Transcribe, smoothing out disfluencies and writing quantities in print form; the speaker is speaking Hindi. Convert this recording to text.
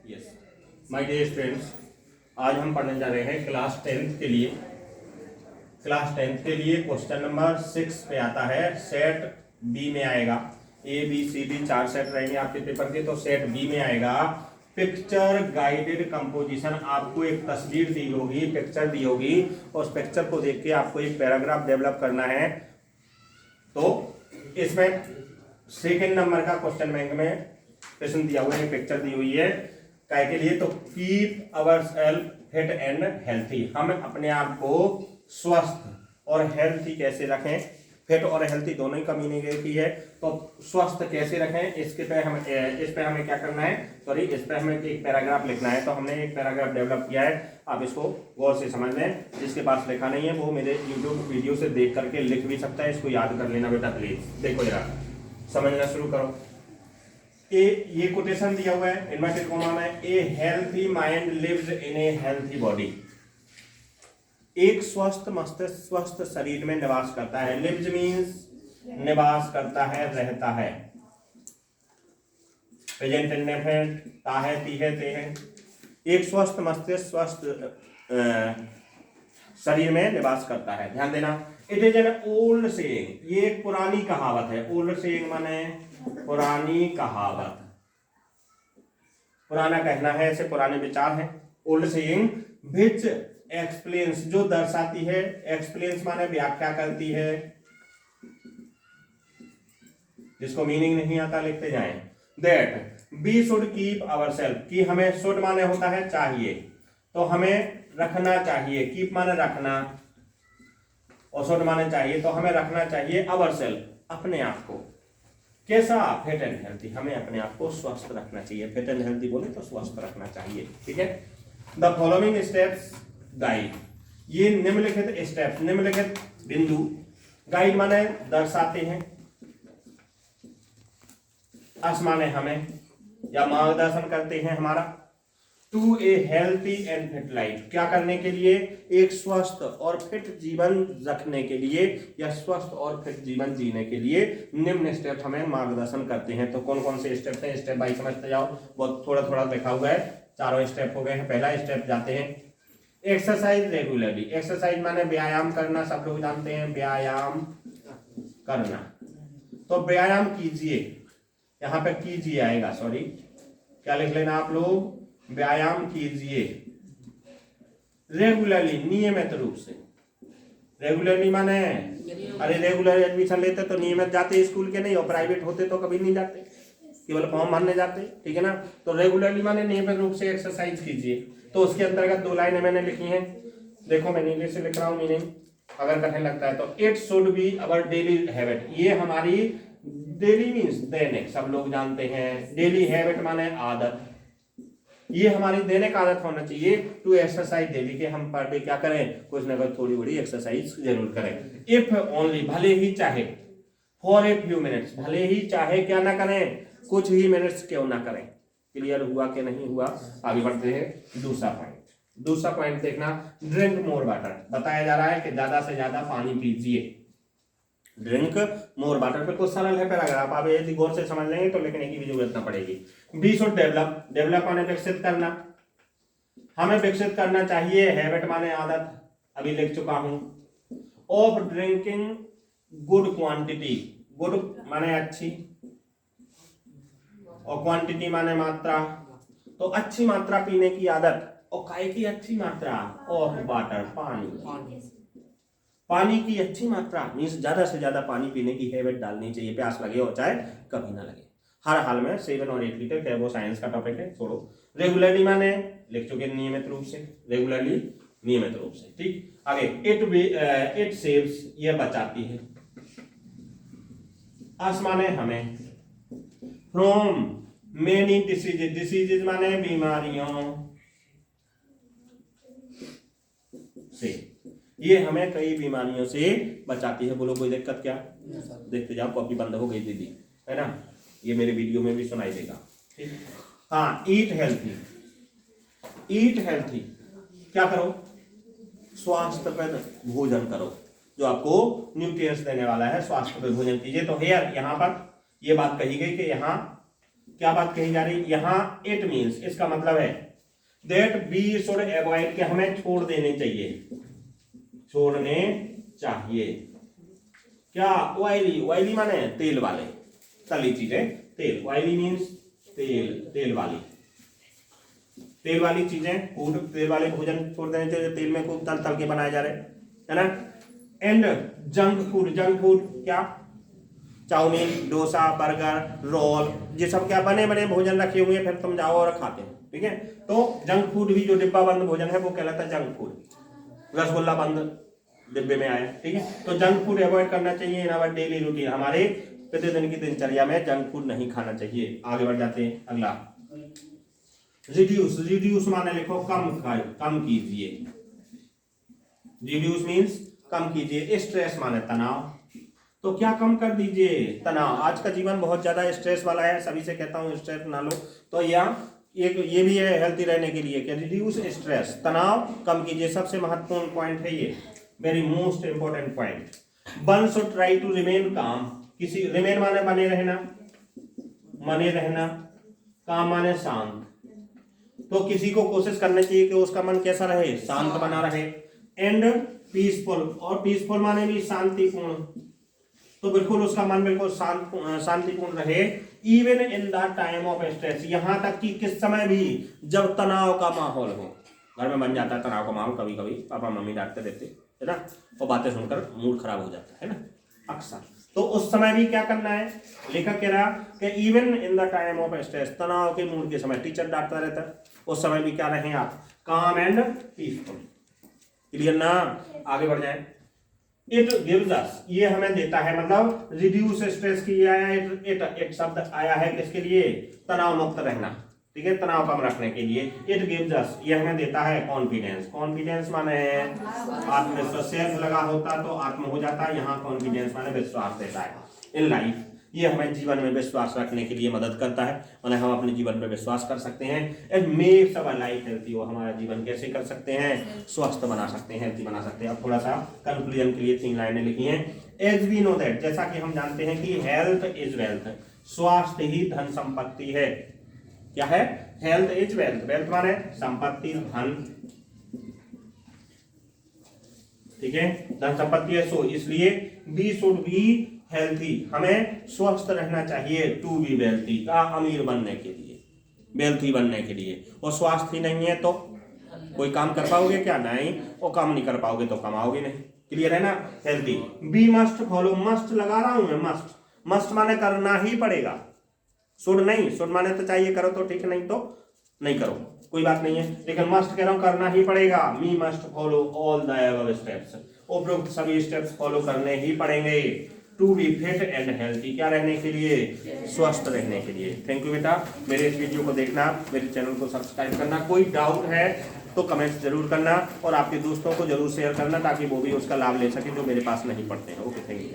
यस माय डियर स्टूडेंट्स, आज हम पढ़ने जा रहे हैं क्लास 10th के लिए। क्लास 10th के लिए क्वेश्चन नंबर 6 पे आता है। सेट बी में आएगा, A B C D 4 set रहेंगे आपके पेपर के, तो सेट बी में आएगा पिक्चर गाइडेड कंपोजिशन। आपको एक तस्वीर दी होगी, पिक्चर दी होगी, उस पिक्चर को देख के आपको एक पैराग्राफ डेवलप करना है। तो इसमें सेकंड नंबर का क्वेश्चन बैंक में प्रश्न दिया हुआ है, पिक्चर दी हुई है काय के लिए, तो keep our self fit and healthy. हम अपने आप को स्वस्थ और हेल्थी कैसे रखें, फिट और हेल्थी दोनों ही का मीनिंग एक ही है। तो स्वस्थ कैसे रखें, इस पे हमें क्या करना है, इस पे हमें एक पैराग्राफ लिखना है। तो हमने एक पैराग्राफ डेवलप किया है, आप इसको गौर से समझ लें। जिसके पास लिखा नहीं है वो मेरे यूट्यूब वीडियो से देख करके लिख भी सकता है, इसको याद कर लेना बेटा प्लीज। देखो जरा समझना शुरू करो। ये कोटेशन दिया हुआ है इन्वर्टेड कॉमा में, a healthy mind lives in a healthy body. एक स्वस्थ मस्तिष्क स्वस्थ शरीर में निवास करता है। लिव्स मींस निवास करता है, रहता है। प्रेजेंट इंडेफिनिट ता है, ती है, ते है। एक स्वस्थ मस्तिष्क स्वस्थ शरीर में निवास करता है। ध्यान देना, it is an old saying, ये एक पुरानी कहावत है। ओल्ड सेइंग माने पुरानी कहावत, पुराना कहना है, ऐसे पुराने विचार हैं। ओल्ड सेइंग विच एक्सप्लेन्स, जो दर्शाती है, एक्सप्लेन्स माने व्याख्या करती है, जिसको मीनिंग नहीं आता लिखते जाएं। That we should keep our self, की हमें शुड माने होता है चाहिए, तो हमें रखना चाहिए। कीप माने रखना और शुड माने चाहिए, तो हमें रखना चाहिए अवर सेल्फ अपने आप को। कैसा? फिट एंड हेल्थी, हमें अपने आप को स्वस्थ रखना चाहिए। फिट एंड हेल्थी बोले तो स्वस्थ रखना चाहिए, ठीक है। द फॉलोइंग स्टेप्स गाइड, ये निम्नलिखित स्टेप्स, निम्नलिखित बिंदु, गाइड माने दर्शाते हैं, अस माने हमें या मार्गदर्शन करते हैं हमारा, to a healthy and fit life, क्या करने के लिए, एक स्वस्थ और फिट जीवन रखने के लिए या स्वस्थ और फिट जीवन जीने के लिए निम्न स्टेप हमें मार्गदर्शन करते हैं। तो कौन कौन से स्टेप हैं, स्टेप बाय समझते जाओ। बहुत थोड़ा थोड़ा लिखा हुआ है, चारों स्टेप हो गए हैं। पहला स्टेप जाते हैं एक्सरसाइज रेगुलरली। एक्सरसाइज माने व्यायाम करना, सब लोग जानते हैं व्यायाम करना। तो व्यायाम कीजिए, यहाँ पे कीजिए आएगा, सॉरी क्या लिख लेना आप लोग, व्यायाम कीजिए रेगुलरली, नियमित रूप से। रेगुलरली माने अरे रेगुलर एडमिशन लेते तो नियमित जाते स्कूल के नहीं, और प्राइवेट होते तो कभी नहीं जाते, केवल फॉर्म भरने जाते, ठीक है ना। तो रेगुलरली माने नियमित रूप से एक्सरसाइज कीजिए। तो उसके अंतर्गत 2 लाइनें मैंने लिखी हैं, देखो मैं इंग्लिश से लिख रहा हूँ मीनिंग, अगर कठिन लगता है तो। It should be our daily habit, ये हमारी डेली मीन्स दैनिक, सब लोग जानते हैं डेली हैबिट माने आदत, ये हमारी दैनिक आदत होना चाहिए टू एक्सरसाइज डेली, के हम पर डे क्या करें, कुछ ना कुछ थोड़ी बड़ी एक्सरसाइज जरूर करें। इफ ओनली, भले ही चाहे, फॉर ए फ्यू मिनट्स, भले ही चाहे क्या ना करें, कुछ ही मिनट्स क्यों ना करें। क्लियर हुआ कि नहीं हुआ? आगे बढ़ते हैं दूसरा पॉइंट। दूसरा पॉइंट देखना, ड्रिंक मोर वाटर, बताया जा रहा है कि ज्यादा से ज्यादा पानी पीजिए। ड्रिंक मोर वाटर, बिल्कुल सरल है पैराग्राफ, आप यदि गौर से समझ लेंगे तो लिखने की भी जरूरत ना पड़ेगी। बी शुड डेवलप, डेवलप माने विकसित करना, हमें विकसित करना चाहिए। हैबिट माने आदत, अभी लिख चुका हूं। Of drinking good quantity, good माने अच्छी और क्वांटिटी माने मात्रा, तो अच्छी मात्रा पीने की आदत। और काय की अच्छी मात्रा, ऑफ वाटर पानी, पानी की अच्छी मात्रा मीन्स ज्यादा से ज्यादा पानी पीने की हैबिट डालनी चाहिए, प्यास लगे और चाहे कभी ना लगे, हर हाल में 7 और 8 लीटर, क्या वो साइंस का टॉपिक है, छोड़ो। रेगुलरली माने लिख चुके नियमित रूप से, रेगुलरली नियमित रूप से, ठीक। आगे इट सेव्स, ये बचाती है। अस माने हमें, फ्रॉम मेनी डिसीजेज, डिसीजेज माने बीमारियों से, ये हमें कई बीमारियों से बचाती है। बोलो कोई दिक्कत क्या? देखते जाओ, कॉपी बंद हो गई दीदी, है ना, ये मेरे वीडियो में भी सुनाई देगा, ठीक। हाँ, ईट हेल्थी, ईट हेल्थी, क्या करो, स्वास्थ्यप्रद भोजन करो, जो आपको न्यूट्रिएंट्स देने वाला है, स्वास्थ्यप्रद भोजन कीजिए। तो हेयर, यहाँ पर ये बात कही गई कि यहाँ क्या बात कही जा रही यहाँ? इट मीन्स, इसका मतलब है दैट वी शुड अवॉइड, कि हमें छोड़ देने चाहिए, छोड़ने चाहिए क्या? ऑयली, ऑयली माने तेल वाले, तली चीजें, तेल, ऑयली मीन्स तेल, तेल वाली, तेल वाली चीजें, फूड, तेल वाले भोजन छोड़ देने चाहिए, तेल में खूब तल तल के बनाए जा रहे है ना। And junk food, junk food क्या? चाउमीन, डोसा, बर्गर, रोल, ये सब क्या बने बने भोजन रखे हुए हैं, फिर तुम जाओ और खाते हो, ठीक है। तो जंक फूड भी जो डिब्बा बंद भोजन है वो कहलाता है जंक फूड। रसगुल्ला बंद डिब्बे में आया, ठीक है। तो जंक फूड अवॉइड करना चाहिए इन आवर डेली रूटीन, हमारे प्रतिदिन की दिनचर्या में जंक फूड नहीं खाना चाहिए। आगे बढ़ जाते हैं, अगला रिड्यूस, रिड्यूस माने लिखो कम, कम कीजिए, रिड्यूस मीन्स कम कीजिए। स्ट्रेस माने तनाव, तो क्या कम कर दीजिए? तनाव। आज का जीवन बहुत ज्यादा स्ट्रेस वाला है, सभी से कहता हूं स्ट्रेस ना लो। तो यहाँ एक ये भी है हेल्थी रहने के लिए कि रिड्यूस स्ट्रेस, तनाव कम कीजिए। सबसे महत्वपूर्ण पॉइंट है ये, very most important point. One should try to remain calm, किसी, रिमेन माने बने रहना, बने रहना, काम माने शांत। तो किसी को कोशिश करनी चाहिए कि उसका मन कैसा रहे? शांत बना रहे। एंड पीसफुल, और पीसफुल माने भी शांतिपूर्ण, तो बिल्कुल उसका मन बिल्कुल शांतिपूर्ण रहे। Even in the time of stress, यहां तक कि किस समय भी, जब तनाव का माहौल हो। घर में बन जाता है तनाव का माहौल, कभी कभी पापा मम्मी डांटते रहते है ना, और बातें सुनकर मूड खराब हो जाता है ना अक्सर। तो उस समय भी क्या करना है? लेखक कह रहा कि even in the time of stress, तनाव के मूड के समय, टीचर डांटता रहता है, उस समय भी क्या रहें आप? काम एंड पीसफुल। क्लियर ना? आगे बढ़ जाए। इट गिव्स अस, ये हमें देता है, मतलब रिड्यूस स्ट्रेस की आया, इट शब्द आया है किसके लिए? तनाव मुक्त रहना, ठीक है, तनाव कम रखने के लिए। इट गिव्स अस, ये हमें देता है कॉन्फिडेंस। कॉन्फिडेंस माने आत्मविश्वास, सेल्फ लगा होता तो आत्म हो जाता, यहाँ कॉन्फिडेंस माने विश्वास देता है इन लाइफ। ये हमें जीवन में विश्वास रखने के लिए मदद करता है, माने हम अपने जीवन पर विश्वास कर सकते हैं। And makes our life healthy, वो हमारा जीवन कैसे कर सकते हैं? स्वस्थ बना सकते हैं, हेल्थी बना सकते हैं। अब थोड़ा सा कंक्लूजन के लिए 3 लाइनें लिखी हैं। एज वी नो दैट, जैसा कि हम जानते हैं कि हेल्थ इज वेल्थ, स्वास्थ्य ही धन संपत्ति है। क्या है? हेल्थ इज वेल्थ, वेल्थ माने संपत्ति, धन, ठीक है, धन संपत्ति है। सो इसलिए वी शुड बी हेल्थी, हमें स्वस्थ रहना चाहिए। टू बी वेल्थी, का अमीर बनने के लिए, वेल्थी बनने के लिए। और स्वास्थ्य ही नहीं है तो कोई काम कर पाओगे क्या? नहीं। और काम नहीं कर पाओगे तो कमाओगे नहीं। क्लियर है ना? Healthy. Be must follow, must लगा रहा हूं मैं, मस्ट, मस्ट माने करना ही पड़ेगा, शुड नहीं। शुड माने तो चाहिए करो तो ठीक, नहीं तो नहीं करो, कोई बात नहीं है, लेकिन मस्ट कह रहा हूं करना ही पड़ेगा। We must follow all the above steps, उपरोक्त सभी स्टेप्स फॉलो करने ही पड़ेंगे। To be fit and healthy, क्या रहने के लिए? स्वस्थ रहने के लिए। थैंक यू बेटा, मेरे इस वीडियो को देखना, मेरे चैनल को सब्सक्राइब करना। कोई डाउट है तो कमेंट्स जरूर करना, और आपके दोस्तों को जरूर शेयर करना ताकि वो भी उसका लाभ ले सके जो मेरे पास नहीं पढ़ते हैं। Okay, thank you.